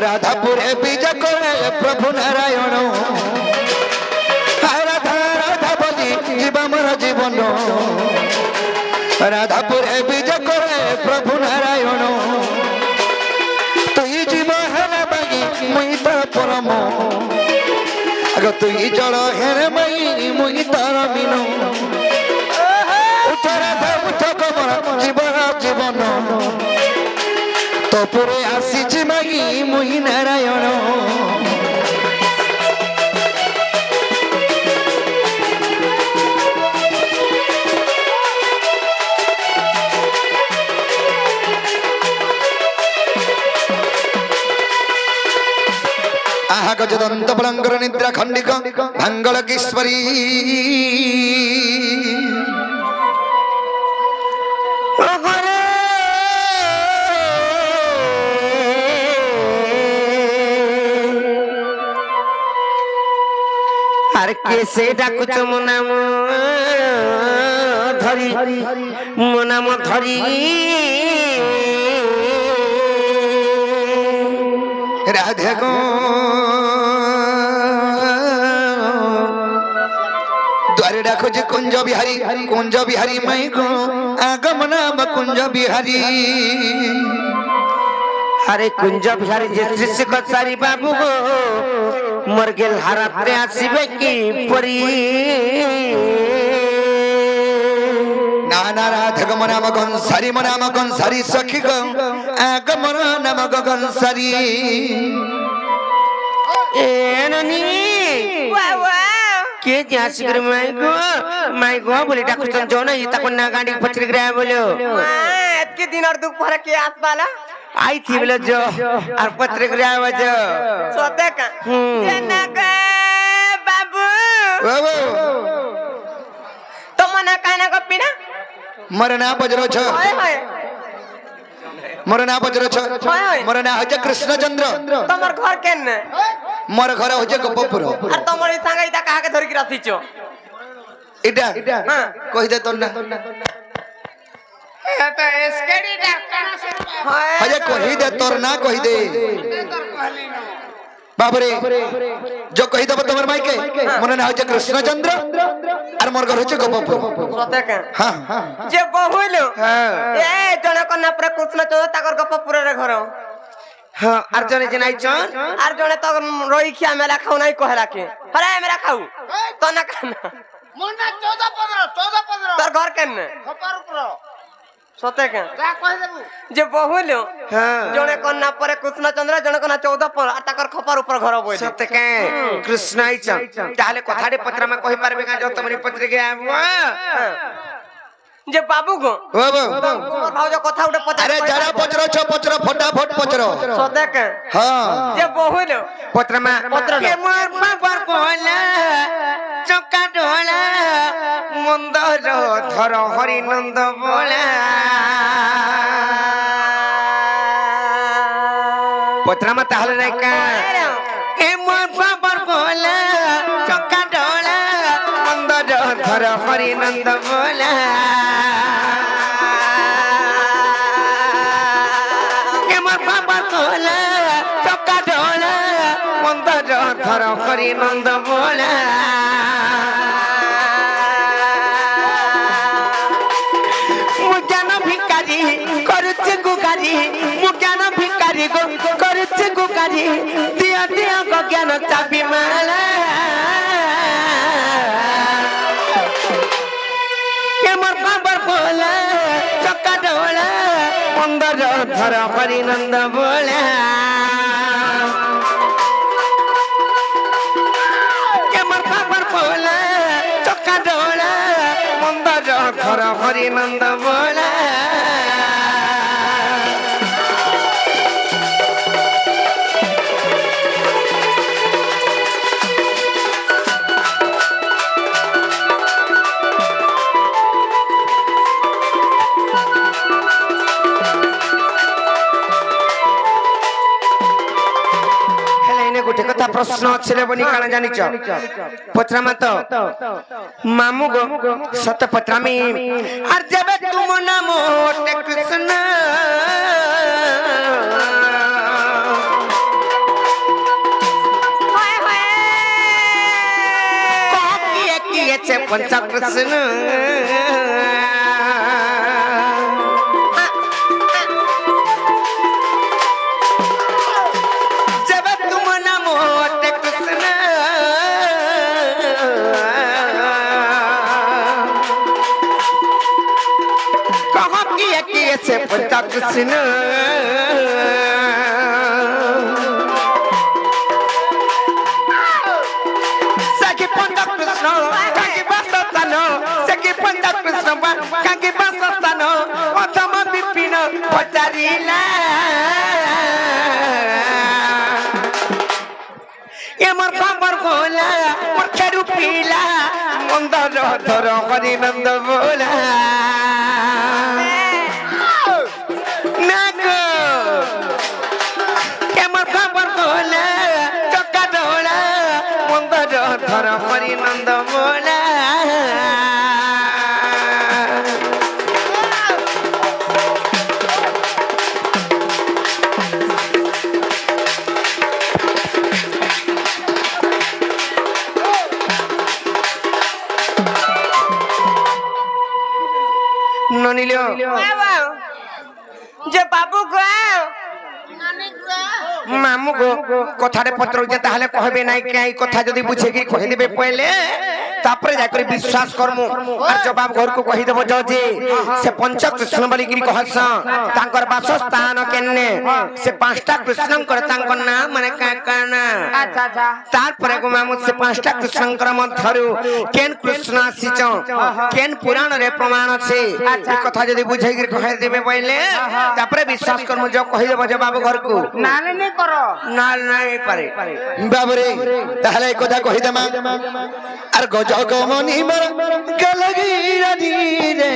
রাধাপুরে বিজে করে প্রভু নারায়ণ রাধা রাধা বলি জীবন জীবন রাধাপুরে বিজে করে প্রভু নারায়ণ তুই জীব হেলে বাগি মুই তো পরম আগ তুই জল হেলে মাই মুই তার মিনু উঠ রাধা উঠ কমর জীবন জীবন তপুরে আসিছি মাগি মুই নারায়ণ आहा गजदंत बलंगर निद्रा खंडिक मंगलकेश्वरी আর কেসে ডাকুছ মো নাম ধরি মো নাম ধরি राधे गो द्वारे डाको जे कुंज बिहारी मई गो आगम नाम कुंज बिहारी अरे कुंज बिहारी जे शिष्य कचारी बाबू गो मर गेल हारात्रे आसीबे की परी नाना राधक मनाम गंसारी सखी गो आगम नाम गंसारी एननी के जासी कर माई गो बोली डाकुचन जोना इता कोना गाड़ी पचरी ग्रा बोलो एतके दिन और दुख भरा के आत वाला आई थी बोलो जो और पचरी ग्रा बजो सोते का जनक बाबू बाबू तो मना कहना को पीना मरना बजरो छ मरना बजरो छ मरना हजे कृष्णचंद्र तमर घर केन मोर घर हजे गपपुर और तमर संग इता कहा के धरि के रथि छ इटा हां कहि दे तो ना ए तो एसकेडी डॉक्टर से हजे कहि दे तोर ना कहि दे बाबरे जो कहि दब तमर माई के मन ना हजे कृष्णचंद्र और मोर घर हजे गपपुर सोते का हां जे बहुलो ए जण कन्या पर कृष्णचंद्र ताकर गपपुर रे घर हां अर्जुन जे नाइ छ और जण तो रोई खिया मेला खाऊ नहीं कहला के अरे मेरा खाऊ तो ना खाना मुन्ना 14 15 तोर घर केन खपर ऊपर सोते का का कह देबू जे बहुलो हां जणे कन्या पर कृष्णचंद्र जणे कन्या 14 पर और ताकर खपर ऊपर घर बोल सत्य के कृष्ण आई छ ताले कथारे पत्रा में कहि पारबे का जो तमरी पत्री के जे बाबू गो बाबू मोर भाव जो कथा उठे पता अरे जरा पचरो छ पचरो फटाफट पचरो सोते के हां जे बहुलो पत्र में के मोर बाबर बोला चक्का ढोला मंदर धर हरि नंद बोला पत्र में ताहले रे का ए मोर बाबर बोला चक्का ढोला मंदर धर हरि नंद बोला ए मोर बाबर बोला चक्का ढोला मंदर धर हरि नंद बोला करुचे गुगारी मुज्ञान भिकारी गो करुचे गुगारी दिया दिया गो ज्ञान चाबी माला के मोर बाबर बोला चक्का ढोला मंदर धर हरि नंद बोला के मोर बाबर बोला चक्का ढोला मंदर धर हरि नंद बोला गोटे कथा प्रश्न अच्छे बनी काना जानी पचरामा तो मामू गो सत पचरामी और जब तुम नाम होते कृष्ण पंचकृष्ण जब तुम नमो कृष्ण कहो कि से पंचकृष्ण धर हरि नंद बोला चका डोला मंदर धर हरि नंद बोला ननिलो जे बाबू को मामू को कथारे पत्र जे ताहले कहबे नाही काई कथा जदी बुझे की कहि देबे पहले तापरे जाकर विश्वास करमु और जवाब घर को कहि देबो जे से पंच कृष्ण बलि गिरी कहस तांकर वासस्थान केने से पांचटा कृष्ण कर तांकर नाम माने का काना अच्छा अच्छा तार परे को मामू से पांचटा कृष्ण कर मध्यरु केन कृष्ण सिच केन पुराण रे प्रमाण छे ई कथा जदी बुझे गिरी कहि देबे पहले तापरे विश्वास करमु जो कहि देबो जवाब घर को नाले नहीं करो नाल नाही पारे बाबरे ताहले কথা কহি দেমা আর গজগমনি মর গলগি রাধি রে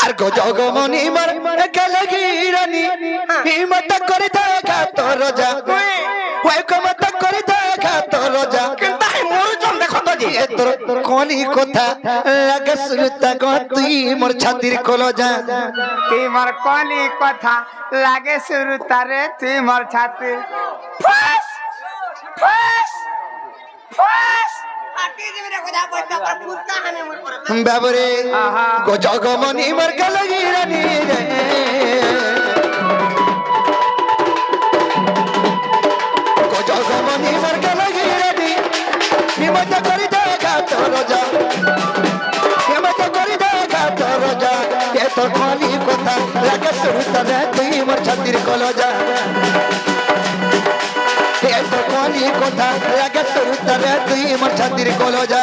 আর গজগমনি মর গলগি রানি হিমত করে দেখা তোর যা ওই কমত করে দেখা তোর যা কিন্তু মোর জন দেখো তো জি তোর কোনি কথা লাগে সুরতা গো তুই মোর ছাতির কলো যা তুই মোর কোনি কথা লাগে শুরু তারে তুই মোর ছাতি ফাস ফাস ফাস আটি দিবি রে কথা বলতা পর পুস্তা হানে মোর পর বাবরে গজগমনি মর গলগি রানি রে গজগমনি মর গলগি রানি হিমত করে দেখা তোর যা হিমত করে দেখা তোর যা এ তো খালি কথা লাগে সুরতা রে তুই মোর ছাতির কলো যা এ তো খালি কথা লাগে সুরতা রে তুই মোর ছাতির কলো যা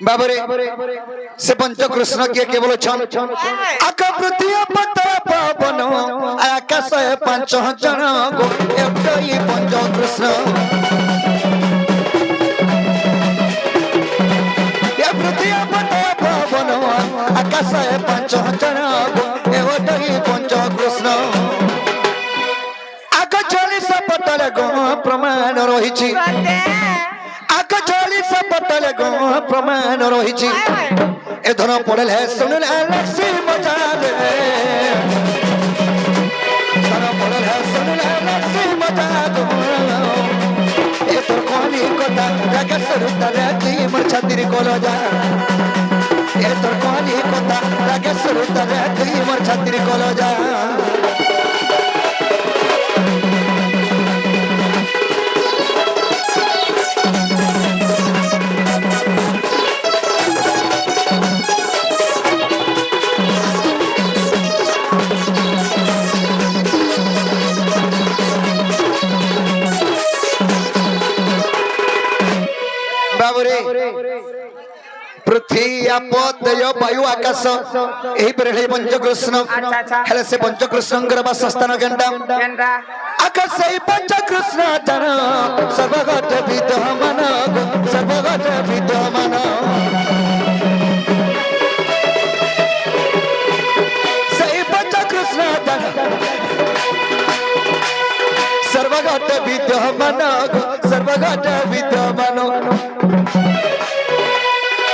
बाबरे से पंच कृष्ण के केवल छन आका पृथ्वी पतरा पवन आकाश पंच जन गो एकई पंच कृष्ण ये पृथ्वी पतरा पवन आकाश पंच जन गो एकई पंच कृष्ण आका 40 पतल गो प्रमाण रहिछि आका 40 पतल गो प्रमाण रहिछि ए धन पड़ल है सुन ले लक्ष्मी मजा दे धन पड़ल है सुन ले लक्ष्मी मजा दो ए तोर कोनी कोता लगे सुरता रे की मोर छातिर कोलो जा ए तोर कोनी कोता लगे सुरता रे की मोर छातिर कोलो जा पृथ्वी ଦେୟ ବାୟୁ ଆକାଶ ଏହି ପ୍ରେଳେ ପଞ୍ଚକୃଷ୍ଣ ହେଲେ ସେ ପଞ୍ଚକୃଷ୍ଣଙ୍କର ବାସସ୍ଥାନ କେନ୍ଟା କେନ୍ଟା ଆକାଶ ସେଇ ପଞ୍ଚକୃଷ୍ଣ ଜନ ସର୍ବଗତ ବିଦ୍ୟମାନ ସର୍ବଗତ ବିଦ୍ୟମାନ ସେଇ ପଞ୍ଚକୃଷ୍ଣ ଜନ सर्वगत विद्यमान सर्वगत विद्यमान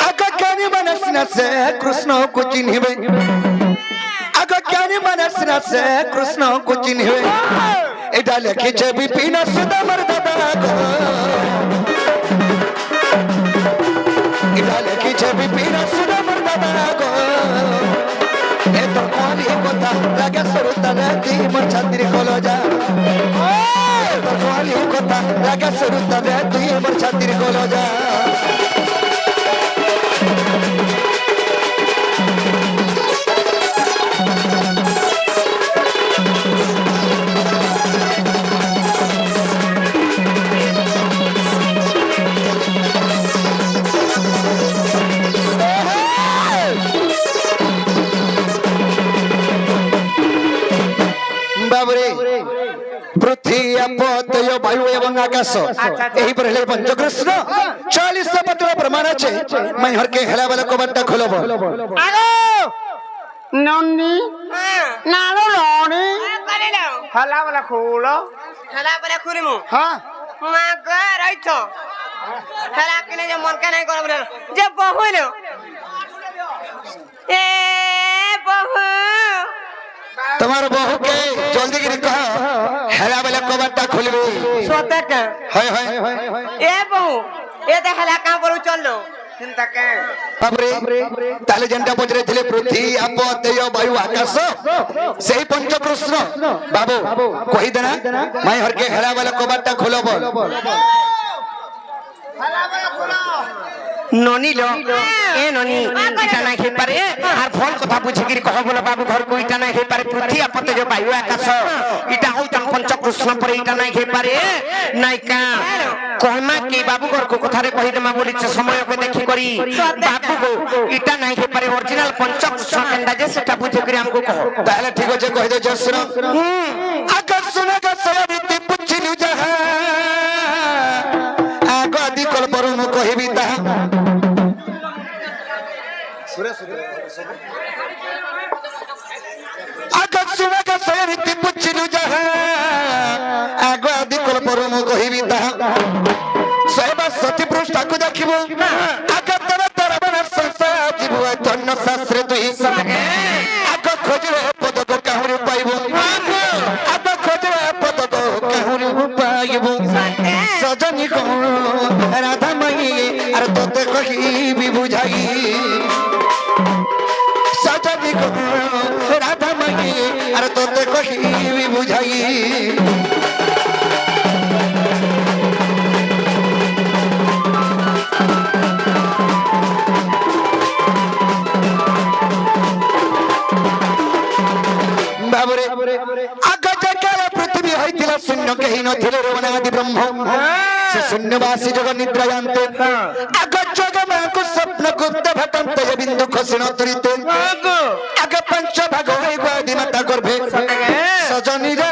अज्ञानी मनस्ना से कृष्ण को चिन्हिबे अज्ञानी मनस्ना से कृष्ण को चिन्हिबे एटा लिखि छे विपिन सुदामर दादा को एटा लिखि छे विपिन सुदामर दादा को ए तो कोनी कोता लगे सुरतने ती मन छातिर कोलो जा भगवान कोता लगा सुरता दे तू ये मोर छातिर कोलो जा बाबरे पृथ्वी अपतय वायु एवं आकाश एही पर हेले पंचकृष्ण 40 पत्र प्रमाण छे मैं हर के हेला वाला कबाटा खोलब आगो नन्नी नालो लोनी हला वाला खोलो हला परे खुरिमु हां मा ग रहिछ हला किने जे मन के नै करब जे बहु न ए बहु तुम्हार बहू के जल्दी गिरी कह हेला वाला कबाटा खोलबे सोते के हाय हाय ए बहु ए दे हला का बोलू चललो चिंता के बाबरे ताले जेंटा पजरे थिले पृथ्वी अपतय वायु आकाश सेही पंचकृष्ण बाबू कहि देना मैं हर के हेला वाला कबाटा खोलब हला वाला खोलो ननी लो ए ननी इटा ना हे पारे आर फल कथा बुझे गिरी कह बोला बाबू घर को इटा ना हे पारे पृथ्वी अपते जो वायु आकाश इटा हो तन पंचकृष्ण पर इटा ना हे पारे नायका कहमा के बाबू घर को कथा रे कहि देमा बोली से समय को देखि करी बाबू को इटा ना हे पारे ओरिजिनल पंचकृष्ण केंदा जे सेटा बुझे गिरी हमको कह ताले ठीक होचे कहि दे जसुन अगर सुना का सवारीती पुछिलु जहा आगो आदि कल परु मु कहिबी ता अगर सुना का सवारीती पुछिलु जहा आगो आदि कल परु मु कहिबी ता सैबा सती पृष्ठ को देखिबो आगे तोरा तोरा बना संसार जीवो धन्य शास्त्र तुई आगो खोजरे पद को काहुरी पाइबो आगो खोजरे पद को काहुरी पाइबो सजनी को राधा मई अरे तोते कही भी बुझाई सजनी को राधा मई अरे तोते कही भी बुझाई बाबरे आगे जगह पृथ्वी होइतिला शून्य केहि नथिले रवनादि ब्रह्म से शून्यवासी जग निद्रायन्ते आगे जगह को स्वप्न गुप्त भटन्ते बिंदु खसिन तरिते आगे पंच भाग होई गादि माता गर्भे सजनी रे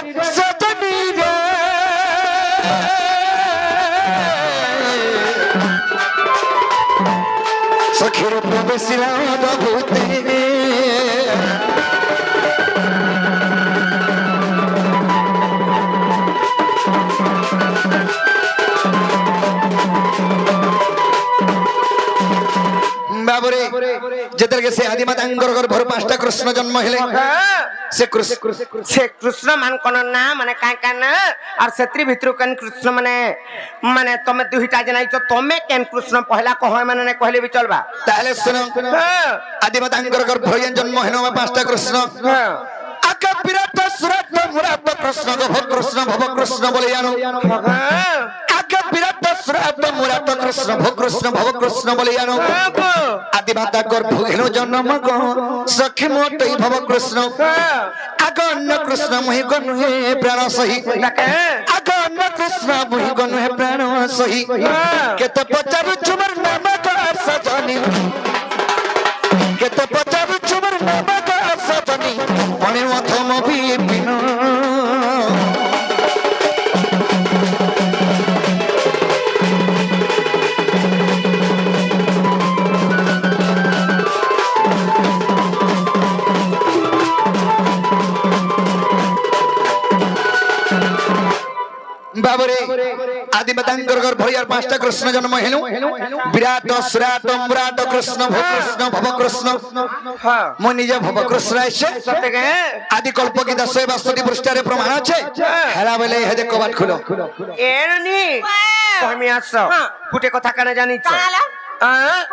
सखी रूप बेसिला भूते बाबरे जेतर के से आदि मातांगर गर्भर पांचटा कृष्ण जन्म हेले से कृष्ण मान कोन ना माने का ना और सेत्री भितरु कन कृष्ण माने तमे दुहिटा जनाई छ तमे केन कृष्ण पहला कह माने ने कहले भी चलबा ताले सुनो आदि मातांगर गर्भर जन्म हेनो पांचटा कृष्ण आका विराट सुराट मुराट कृष्ण गभ कृष्ण बोले जानो आका विराट सुराट मुराट कृष्ण भव कृष्ण बोले जानो आदि माता गर्भ हेनो जन्म को सखी मोटई भव कृष्ण आगन कृष्ण मोहि गन हे प्राण सही आगन कृष्ण मोहि गन हे प्राण सही केते पचारु छुमर नाम का सजनी কেতে পচারু চুমর নবকা সজনী মনে মথম বিপিন বাবরে আদিমাতাঙ্কর ঘর ভরিয়ার 5টা কৃষ্ণ জন্ম হেলু বিরাট সুরাট মুরাট কৃষ্ণ ভব কৃষ্ণ হ্যাঁ মো নিজে ভব কৃষ্ণ এসে সত্যকে আদি কল্প কি 1062 পৃষ্ঠারে প্রমাণ আছে হেলা বলে হেদে কবাট খুলো এরনি কহমি আস গুটে কথা কানে জানিছ কালা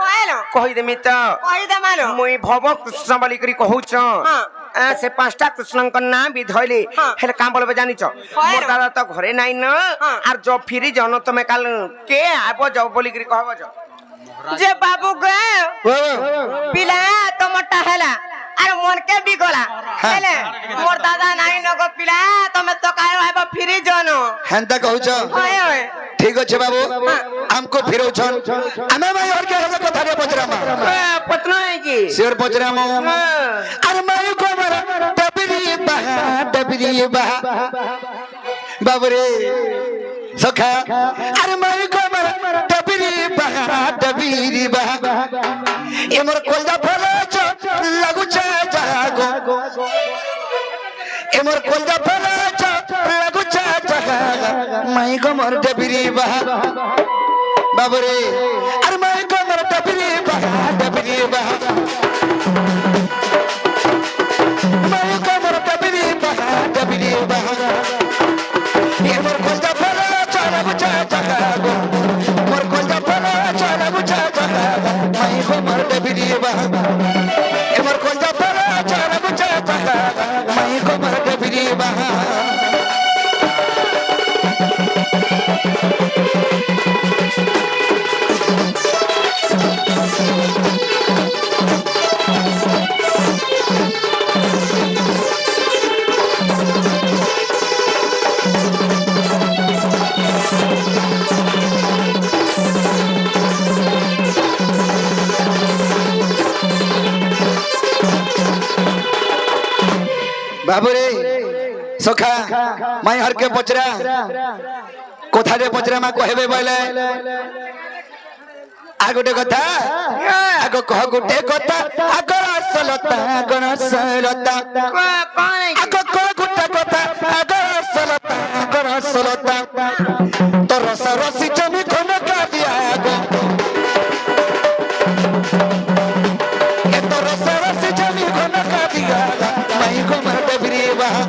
কইলো কহি দেমি তো কই দে মালো মুই ভব কৃষ্ণ বলি করি কহুছ সে 5টা কৃষ্ণଙ୍କ নাম ବି ଧଇଲେ ହେଲେ କାଁ ବୋଲବେ ଜାଣିଛ ମୋର ଦାଦା ତ ଘରେ ନାଇଁ ন আর জ ফিরি জন তুমি কাল কে আব যাও বলি করি কহব যাও যে বাবু গে পিলা তোমারটা হেলা আর মন কে বি গলা হেলে মোর দাদা নাই নগো পিলা তুমি তো কায় আইব ফিরি জনো হেনতা কହୁଛ হয় হয় ঠিক আছে বাবু আমকো ফিরৌছন আমি ভাই আর কে হেলে কথা রে পচরামা পতনো है কি शेर पचरामो अरे मायू को मरा डबरी बहा बाबरे सखा अरे मायू को मरा डबरी बहा ए मोर कोलदा फला लागू चा जागो ए मोर कोलदा फला लागू चा जागा माई को मोर डबरी बहा बाबरे अरे मायू को मरा डबरी बहा मायू को मोर डबरी बहा ये मोर कोलदा फला लागू चा जागा मोर कोलदा फला लागू चा जागा माई को मोर डबरी बहा ये मोर कोलदा फला लागू चा जागा माई को मोर डबरी बहा बाबुरे सखा माई हर के पचरा कोथा रे पचरा मा कहबे बोले आ गोटे कथा आगो कह गोटे कथा आगो असलता आगो कह गोटे कथा आगो असलता तो रस रसी जमी खन का दिया आगो ए तो रस रसी जमी खन का दिया माई को मर डबरी बहा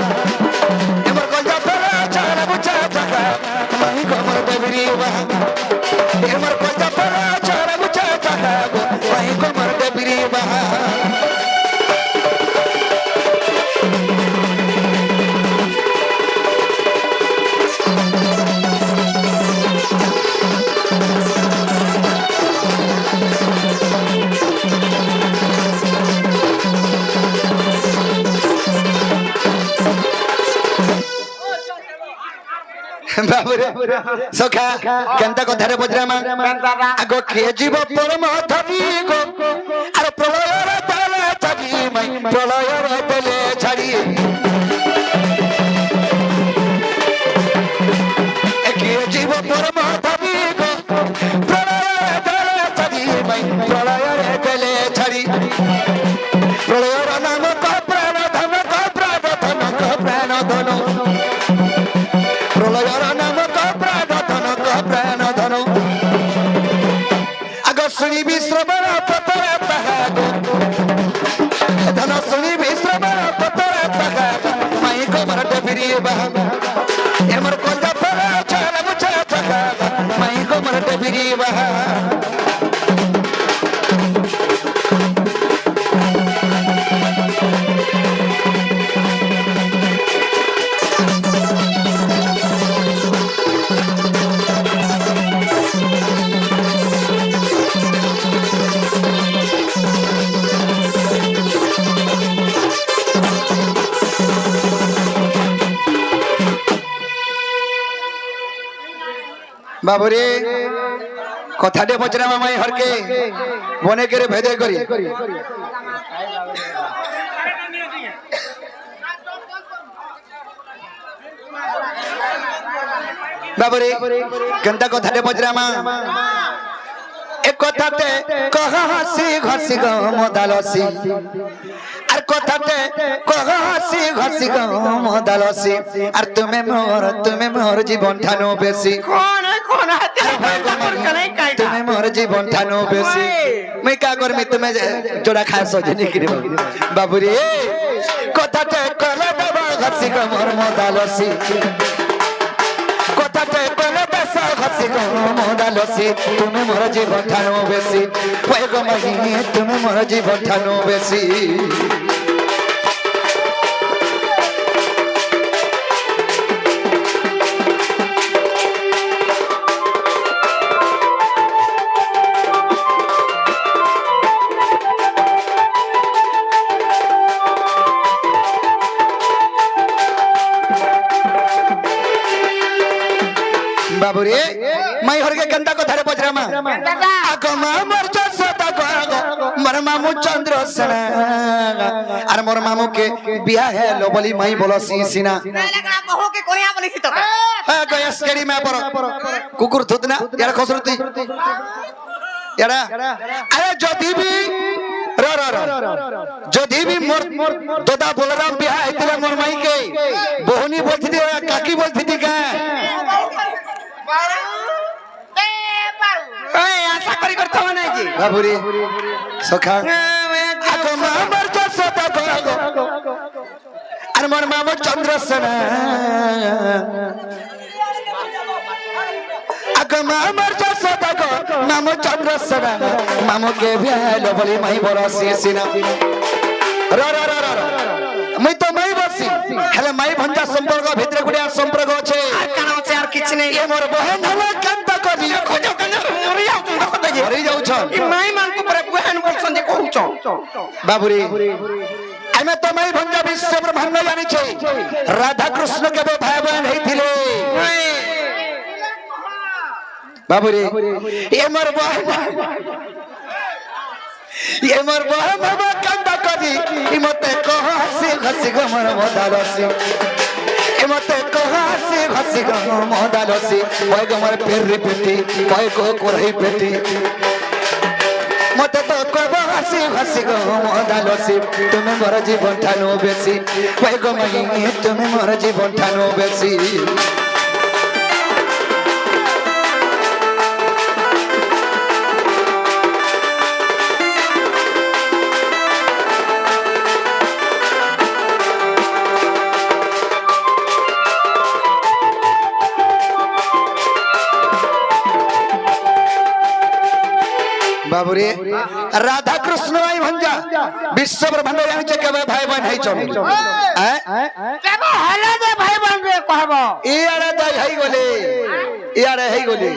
एमर कोलदा फला चाला बुचा जागा माई को मर डबरी बहा एमर कोलदा फला चाला बुचा जागा माई को मर डबरी बहा बाबरे सखा केनता कथा रे बजरामा आगो के जीव परम धनी गो अरे प्रलय रे तले छाड़ी मई प्रलय रे तले छाड़ी ए के जीव परम धनी गो प्रलय रे तले छाड़ी मई प्रलय रे तले छाड़ी प्रलय रे नाम का प्राण धन प्रलयर नाम का प्राण धन आग शुणी विश्रमण पतर पहागो धन शुणी विश्रमण पतर पहागो माई को मर डबरी बहा एमर कोलदा फला चाला बुचा जागा माई को मर डबरी बहा बाबुरे कथाटे पचरा माई हरके बने करे भेदे करी বাবুরে কেনটা কথাতে বজরামা এক কথাতে কহ হাসি ঘসি গো মদালসি আর কথাতে কহ হাসি ঘসি গো মদালসি আর তুমি মোর জীবন ঠানো বেশি তুমি মোর জীবন ঠানো বেশি মই কা করমি তুমি জোড়া খাস সজনি কি বাবুরে কথাতে কলে বাবা ঘসি গো মোর মদালসি কথাতে কলে বেসা ঘসি গো মদালসি তুমি মোর জীবন ঠানো বেশি ওই গো মাহি তুমি মোর জীবন ঠানো বেশি বাবুরে মাই হরকে কেনটা কথা রে বজরামা আগমা মোর জসতা গো মোর মামু চন্দ্র সেনা আর মোর মামুকে বিয়া হেলো বলি মাই বলছি সিনা বহু কে কোনিয়া বলিছি তো হ্যাঁ গয়স কেড়ি মে পর কুকুর থুত না ইয়ার খসরতি ইয়ারা আরে যদি বি র র র যদি বি মোর দাদা বলরাম বিয়া হইতিলা মোর মাইকে বহনি বলতি কাকি বলতি কা আশা করি করতে হবে নাকি বাবুরে সখা আগমা মোর জসতা গো আর মোর মামু চন্দ্র সেনা আগমা মোর জসতা গো মামু চন্দ্র সেনা মামুকে বিয়ালো বলি মাই বলছি সিনা র র র র মই তো মাই বসি হেলে মাই ভঞ্জা সম্পর্ক ভিতরে গুড়িয়া সম্পর্ক আছে আর কেন আছে আর কিছু নেই এ মোর বহেন হলো কান্তা করি খোঁজো কেন মরি যাও তুমি কথা কি মরি যাউছ ই মাই মানকু পরে বহেন বলছন যে কহুছ বাবুরে আমি তো মাই ভঞ্জা বিশ্ব ব্রহ্মাণ্ড জানিছে রাধা কৃষ্ণ কেবে ভাই বোন হইতিলে বাবুরে এ মোর বহেন ये मोर बहन बाबा कांदा करी इमते कह हसी घसी ग मोर मदालसी इमते कह हसी घसी ग मदालसी ओय ग मोर पेरी पेटी ओय को कोरही पेटी मते तो कह हसी घसी ग मदालसी तुमे मोर जीवन ठानो बेसी ओय ग मई तुमे मोर जीवन ठानो बेसी बाबूरे राधा कृष्ण भाई भंजा विश्व ब्रह्मांड जानिছে কেবে ভাই বোন হইছন কেবে হলে যে ভাই বোন রে কহব ইয়ারে যাই হই গলে ইয়ারে হই গলে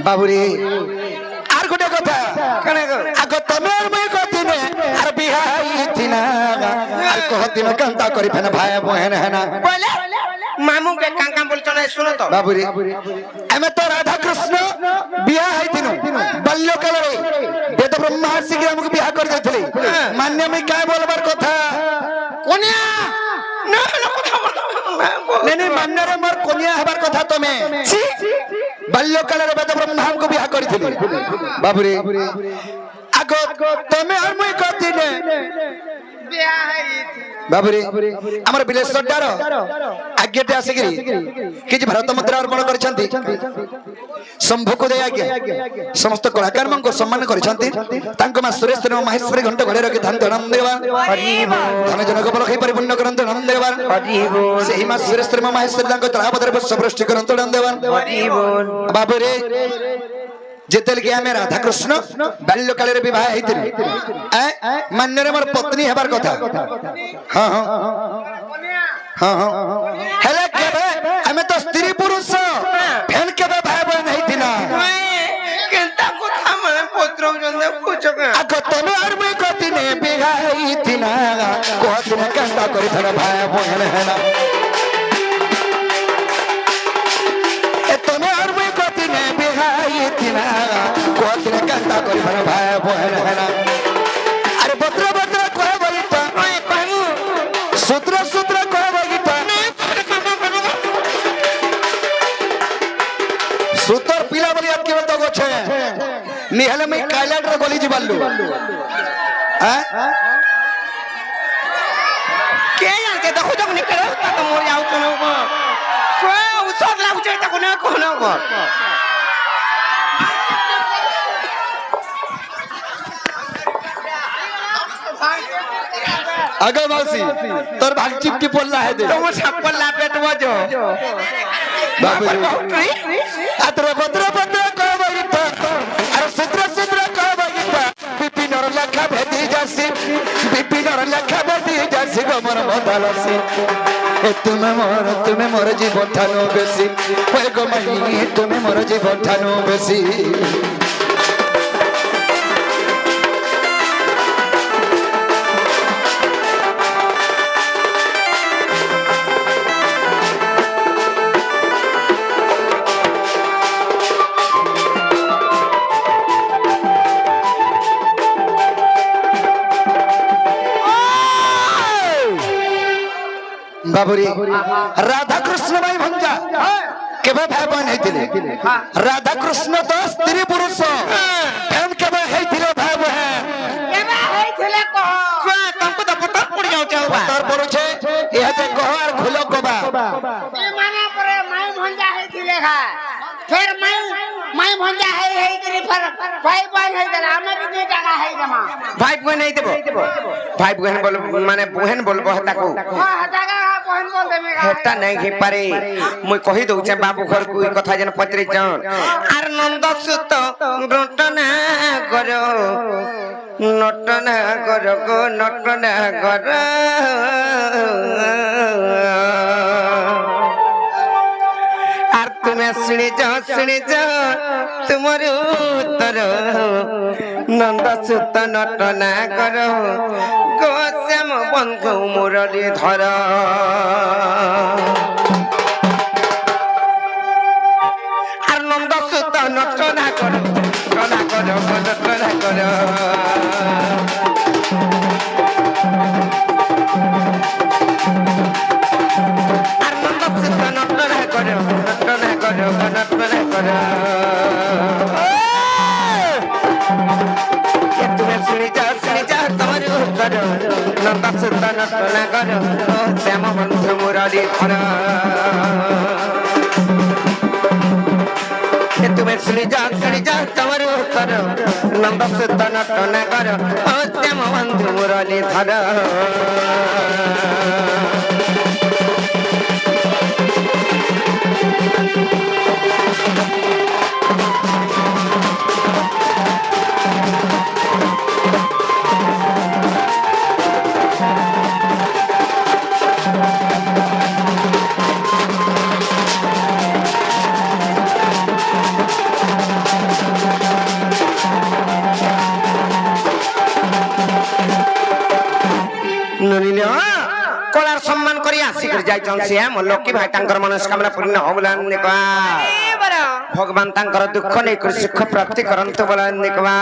বাবুরে আর গোটে কথা কেনে গো আগ তুমি আর মই কতিনে আর বিহা হইতিনা আর কহতিন কান্তা করি ফেনা ভাই বোন হেনা বলে মামু কে কাঙ্কা বলছন শুনো তো বাবুরে আমি তো রাধা কৃষ্ণ বিয়া হইতিনু বাল্যকালে বেদ ব্রহ্মার্ষি কে আমাকে বিয়া করে দিয়েছিলি মান্য আমি কাই বলবার কথা কোনিয়া না না কথা নেনে মান্নরে মোর কোনিয়া হবার কথা তুমি বাল্যকালে বেদ ব্রহ্মা আমাকে বিয়া করেছিলি বাবুরে আগ তুমি আর মই কতিনে বিয়া হইতি বাবুরে আমার বিলেশ্বর ডার আজ্ঞাতে আসিকি কিছু ভারত মুদ্রা অর্পণ করেছেন শম্ভুକୁ দেই আজ্ঞା সমস্ত কলাকার মঙ্ক সম্মান করেছেন তাঙ্ক মা সুরেশ্বর মহেশ্বরী ঘণ্ট ঘরে রকি ধান ধনম দেবা ধন জনক বল খাই পরিপূর্ণ করন্ত ধনম দেবা সেই মা সুরেশ্বর মহেশ্বরী তাঙ্ক তলাপদরে সবৃষ্টি করন্ত ধনম দেবা বাবুরে যেতেলে কি আমি রাধা কৃষ্ণ বাল্যকালের বিবাহ হইতিলি মান্যরে মোর পত্নী হেবার কথা হ্যাঁ হ্যাঁ হ্যাঁ হেলে কেবে আমি তো স্ত্রী পুরুষ ফেন কেবে ভাই বোন হইতিনা কেনটা কথা মানে পত্র জন্য পুছো কে আগ তুমি আর মই কতিনে বিবাহ হইতিনা কতিনে কান্তা করি ধরে ভাই বোন হেনা এ তুমি আর মই কতিনে বিবাহ হইতিনা কতিনে কান্তা করি ধরে ভাই বোন হেনা আরে বদ্র বদ্র কয় বলিতা निहले में कायलाट रे गली जिबालु हां के यार के देखो जब निकलो तो मोर जाऊ कोनो को उसर लागु छै त कोनो कोनो को अगर मासी तोर भाग चिपटी पड़ला है दे तो छप्पल ला पेटवा जो बाबू अतरे बतरे बतरे कहबा अरे सुत्र सुत्र कहबा बिपिन और लखा भेदी जासी बिपिन और लखा भेदी जासी गमर बदलसी ए तुम्हें मोर जीवन ठानो बेसी ओए गो मही तुम्हें मोर जीवन ठानो बेसी बाबूरी राधा कृष्ण भाई भंजा केबे भाई बहन हेतिले राधा कृष्ण तो स्त्री पुरुष हम केबे हेतिले भाई बहन केबे हेतिले कह तुमको तो पता पड़ जाओ चाहो तर पड़ुछे एहा जे कह और खुलो कबा ए माने परे माई भंजा हेतिले खा फिर माई भंजा है करे फिर भाई बहन है दला हमें भी दे जागा है जमा भाई बहन नहीं देबो भाई बहन बोल माने बहन बोलबो हताको हां हटागा बहन बोल देबे हेटा नहीं हे पारे मुई कहि दउ छे बाबू घर को ई कथा जन पत्रे जन आर नंद सुत नटना करो नटना करो गो नटना करो आर तुम्हें सुने जा तुम्हारे उत्तर नंद सुत नटना करो गो श्याम बंधु मुरली धर आर नंद सुत नटना करो नटना करो नटना करो आर नंद सुत नटना करो नटना करो नटना करो तुम्हें सुनी जा तुम्हारे उत्तर नंद सुत नटना करो श्याम बंधु मुरली धर तुम्हें सुनी जा तुम्हारे उत्तर नंद सुत नटना करो श्याम बंधु मुरली धर कलार सम्मान करी आसिक जाइछन से हम लकी भाई तांकर मनस्कामना पूर्ण होबलान निका भगवान तांकर दुख नै कर सुख प्राप्ति करंत बोलान निका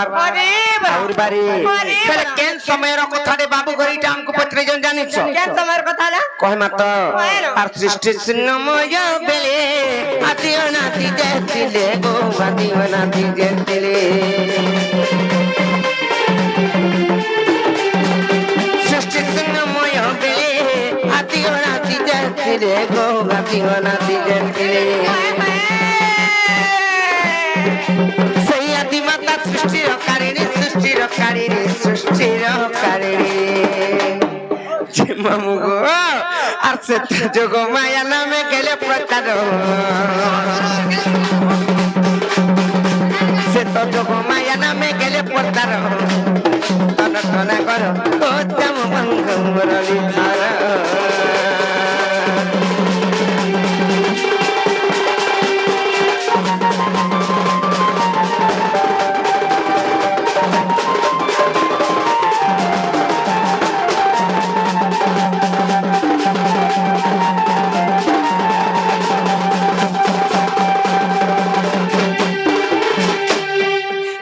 और बारी पहले केन समय रो कथा रे बाबू घरी टाम को पत्रे जन जानि छ केन समय रो कथा ना कह मत आर सृष्टि सिन्नमय बेले आति अनाति जेतिले गो आति अनाति जेतिले सृष्टि सिन्नमय बेले आति अनाति जेतिले गो आति अनाति जेतिले सही आदि माता सृष्टि रकारिणी जे मामू गो आर से जोग माया नामे गेले प्रचार से तो जोग माया नामे गेले प्रचार तन तन कर ओ तम मंग मुरली धार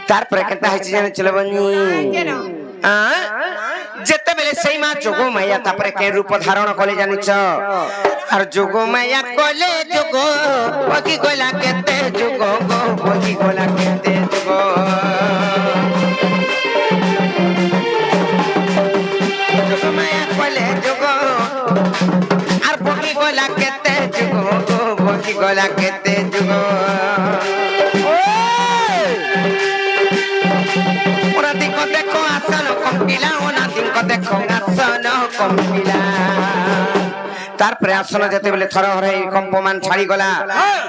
तार पर केता है जाने चलबनी जेते बेले सही मा जोगो माया तापर के रूप धारण कले जानि छ आर जोगो माया कले जोगो बगी गोला केते जोगो गो बगी गोला केते जोगो গলা কেতে যুগ ওরা দিক দেখো আসন কম্পিলা ওনা দিক দেখো আসন কম্পিলা তারপরে আসন যেতে বলে থর হরে কম্পমান ছাড়ি গলা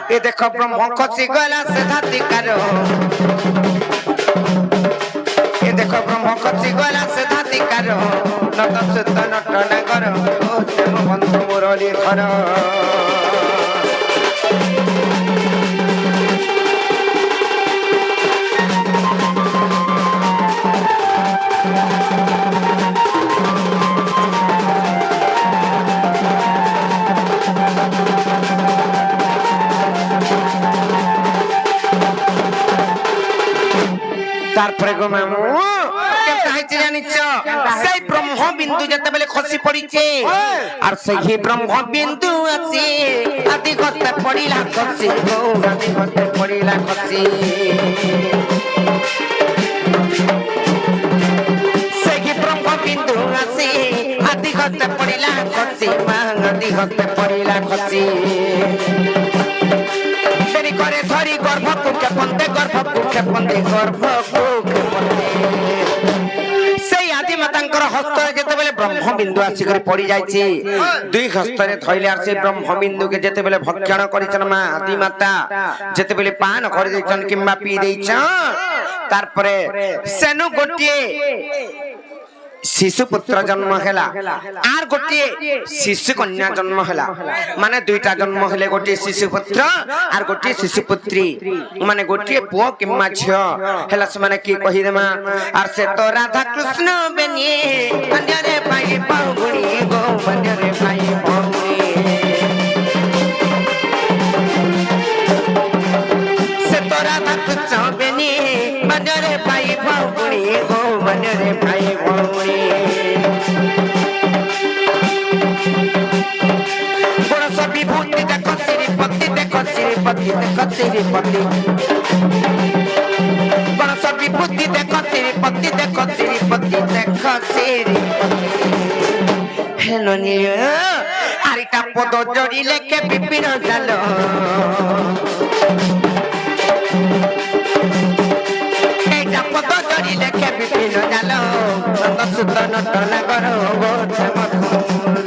এ দেখো ব্রহ্ম খসি গলা সে ধাতিকার এ দেখো ব্রহ্ম খসি গলা সে ধাতিকার নট সুত নট নাগর ও প্রেম বন্ধু মুরলী ধর তারপরে গো মামু কেমটা হইছে জানিছ সেই ব্রহ্ম বিন্দু যেতেবেলে খসি পড়িছে আর সেই ব্রহ্ম বিন্দু আছে আদি গতে পড়িলা খসি গো আদি গতে পড়িলা খসি সেই ব্রহ্ম বিন্দু আছে আদি গতে পড়িলা খসি মা আদি গতে পড়িলা খসি দেরি করে ধরি গর্ভকু ক্ষেপন্তে গর্ভকু ক্ষেপন্তে গর্ভকু ক্ষেপন্তে সেই আদি মাতাঙ্কর হস্তরে যেতেবেলে ব্রহ্মবিন্দু আসিকরি পড়ি যাইছে দুই হস্তরে ধইলে আর সেই ব্রহ্মবিন্দুকে যেতেবেলে ভক্ষণ করিছেন মা আদি মাতা যেতেবেলে পান করে দিয়েছেন কিংবা পি দিয়েছেন তারপরে সেনু গোটিয়ে শিশু পুত্র জন্ম হেলা আর গোটিয়ে শিশু কন্যা জন্ম হেলা মানে দুইটা জন্ম হেলে গোটিয়ে শিশু পুত্র আর গোটিয়ে শিশু পুত্রী মানে গোটিয়ে পুଅ কিংবা ঝିଅ হেলা ସେମାନେ কি কহিদেমা আর সে তো রাধা কৃষ্ণ বেনি অন্যরে পাই পাউগুড়ি গো অন্যরে পাই পাউগুড়ি সে তো রাধা কৃষ্ণ বেনি অন্যরে পাই পাউগুড়ি গো অন্যরে পাই পাউগুড়ি বিভূতি দেখো শ্রীপতি দেখো শ্রীপতি দেখো শ্রীপতি গণেশ বিভূতি দেখো শ্রীপতি দেখো শ্রীপতি দেখো শ্রীপতি হেলো নীল আরিটা পদ জড়ি লেখে বিপিন জাল এইটা পদ জড়ি লেখে বিপিন জাল সুত নট নাগর গোধ মধুর